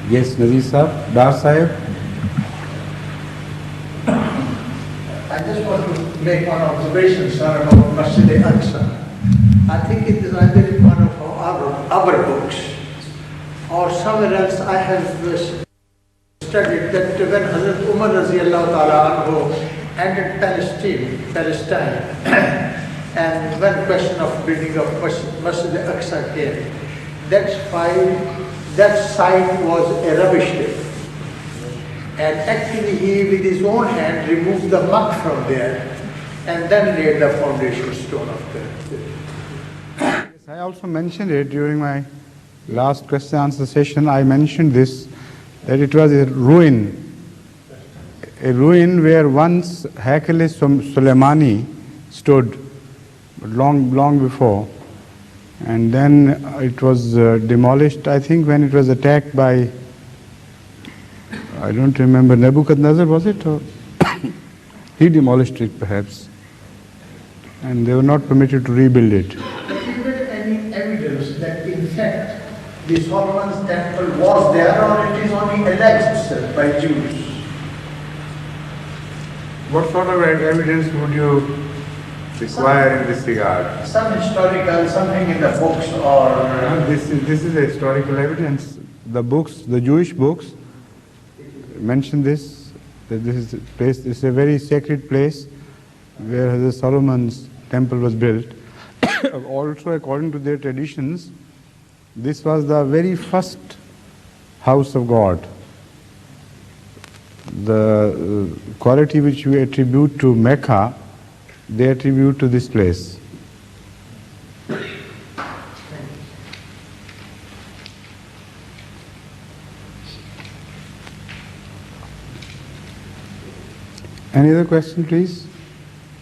Yes, Naveed Sahib, Dar Sahib. I just want to make one observation, sir, about Masjid Aqsa. I think it is either in one of our books or somewhere else I have studied that when Hadhrat Umar Raziallahu Ta'ala Anhu entered Palestine, and when question of building of Masjid Aqsa came, that site was a rubbish heap. And actually he with his own hand removed the muck from there and then laid the foundation stone of the. Yes, I also mentioned it during my last question answer session. I mentioned this, that it was a ruin where once Haikal Sulaimani stood long before, and then it was demolished, I think, when it was attacked by, I don't remember, Nebuchadnezzar, was it? Or he demolished it perhaps, and they were not permitted to rebuild it. But is there any evidence that in fact the Solomon's temple was there, or it is only alleged, sir, by Jews? What sort of evidence would you require in this regard? Some historical, something in the books, or... This is a historical evidence. The books, the Jewish books, mention this, that this is a place, this is a very sacred place where Hazrat Solomon's temple was built. Also, according to their traditions, this was the very first house of God. The quality which we attribute to Mecca, they attribute to this place. Any other question, please?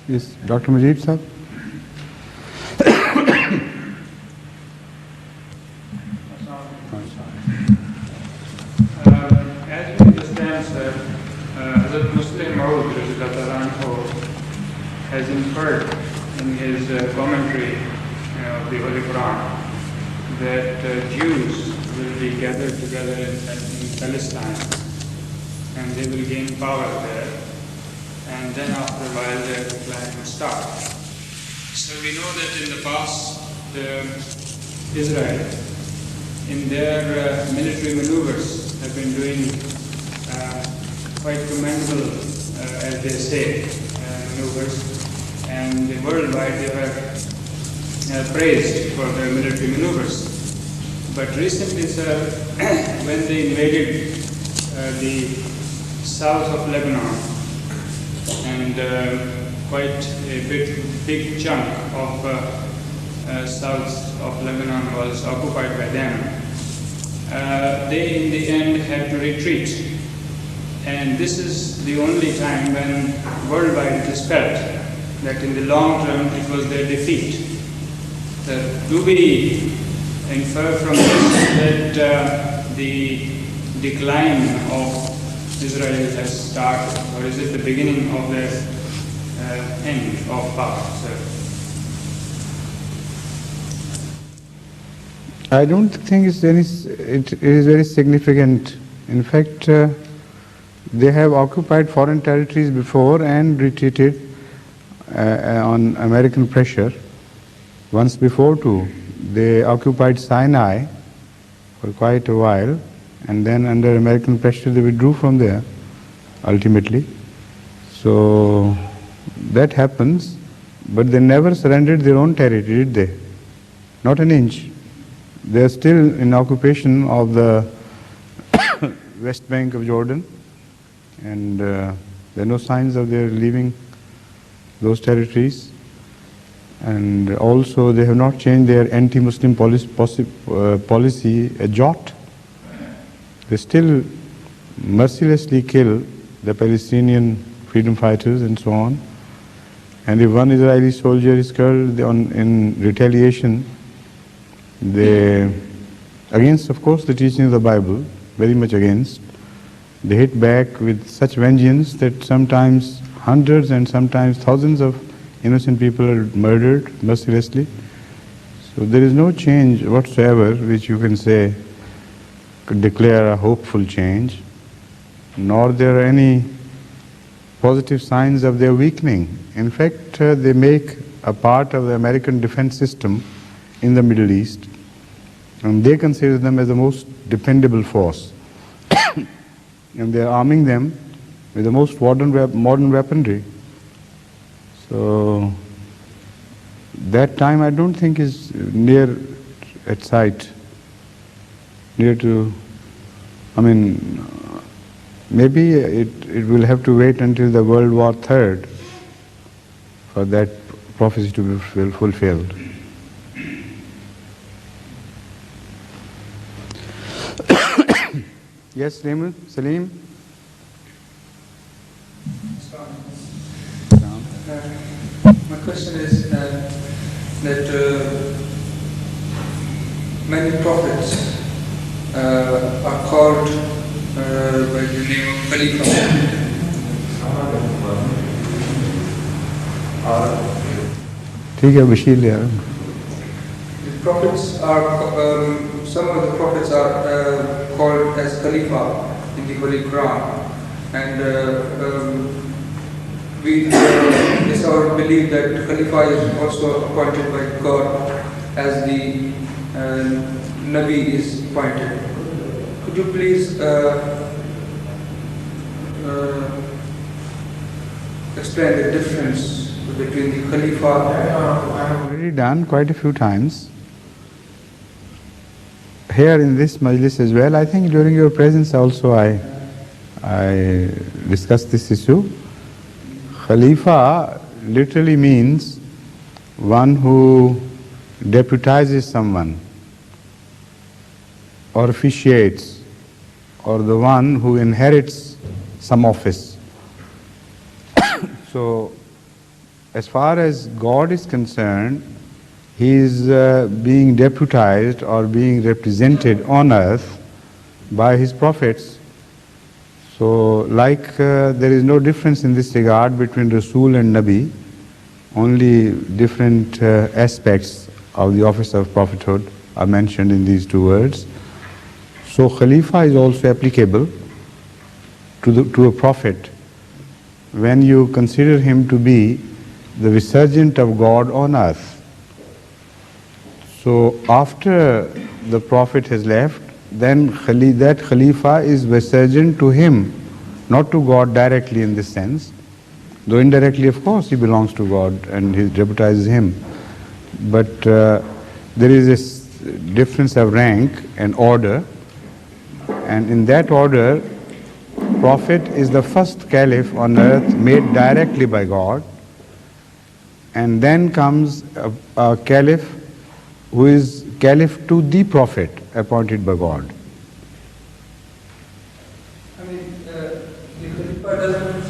Yes, Dr. Majid Sahib. As we understand, sir, Hazrat Muslim Maud has inferred in his commentary of the Holy Quran that Jews will be gathered together in Palestine and they will gain power there, and then after a while their decline will start. So we know that in the past Israel, in their military maneuvers, have been doing quite commendable, as they say, maneuvers, and worldwide they were praised for their military maneuvers. But recently, sir, when they invaded the south of Lebanon, and quite a big chunk of south of Lebanon was occupied by them, they in the end had to retreat. And this is the only time when worldwide it is felt that in the long term it was their defeat. Do we infer from this that the decline of Israel has started, or is it the beginning of their end of power, sir? I don't think it is very significant. In fact, they have occupied foreign territories before and retreated on American pressure. Once before too, they occupied Sinai for quite a while, and then under American pressure they withdrew from there ultimately. So that happens, but they never surrendered their own territory, did they? Not an inch. They are still in occupation of the West Bank of Jordan, and there are no signs of their leaving those territories. And also they have not changed their anti-Muslim policy a jot. They still mercilessly kill the Palestinian freedom fighters and so on. And if one Israeli soldier is killed in retaliation, they, against of course the teaching of the Bible, very much against, they hit back with such vengeance that sometimes hundreds and sometimes thousands of innocent people are murdered mercilessly. So there is no change whatsoever which you can say declare a hopeful change, nor there are any positive signs of their weakening. In fact, they make a part of the American defense system in the Middle East, and they consider them as the most dependable force. And they are arming them with the most modern weaponry. So that time I don't think is near at sight, near to, I mean, maybe it will have to wait until the World War III for that prophecy to be fulfilled. Yes, Salim? My question is that many prophets are called by the name of Khalifa. ठीक है बशीर ले आ रहा हूँ. The prophets are, some of the prophets are called as Khalifa in the Holy Quran, and it's our belief that Khalifa is also appointed by God as the Nabi is appointed. Could you please explain the difference between the Khalifa? I have already done quite a few times. Here in this majlis as well, I think during your presence also I discussed this issue. Khalifa literally means one who deputizes someone or officiates, or the one who inherits some office. So as far as God is concerned, He is being deputized or being represented on earth by His prophets. So like there is no difference in this regard between Rasul and Nabi, only different aspects of the office of prophethood are mentioned in these two words. So Khalifa is also applicable to a prophet when you consider him to be the vicegerent of God on earth. So after the Prophet has left, then that Khalifa is vicegerent to him, not to God directly in this sense. Though indirectly, of course, he belongs to God and he deputizes him. But there is this difference of rank and order, and in that order, Prophet is the first caliph on earth made directly by God, and then comes a caliph who is caliph to the Prophet appointed by God. I mean, the Khalifa doesn't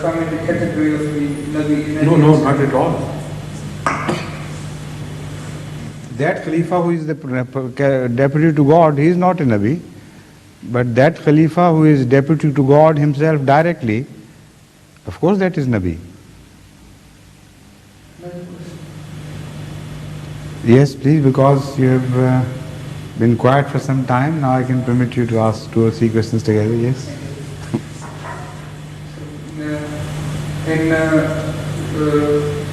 come in the category of the Nabi. No, not at all. That Khalifa who is the deputy to God, he is not a Nabi. But that Khalifa who is deputy to God himself directly, of course that is Nabi. Yes, please, because you have been quiet for some time, now I can permit you to ask 2 or 3 questions together, yes? In the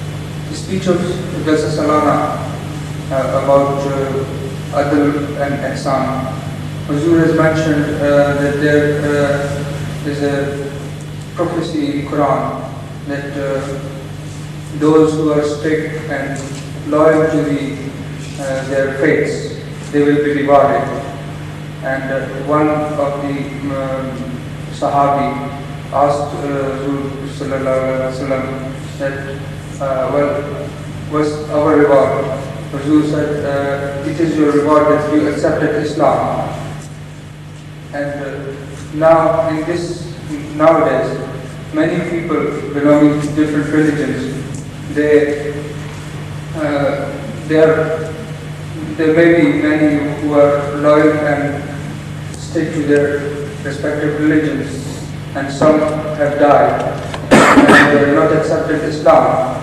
speech of Jalsa Salana about Adl and Ihsan, Huzur has mentioned that there is a prophecy in Quran that those who are strict and loyal to their faiths, they will be rewarded. And one of the Sahabi asked Huzur Sallallahu Alaihi Wasallam that, well, what's our reward? Huzur said, it is your reward that you accepted Islam. And now in nowadays, many people belonging to different religions, there may be many who are loyal and stick to their respective religions, and some have died and they have not accepted Islam.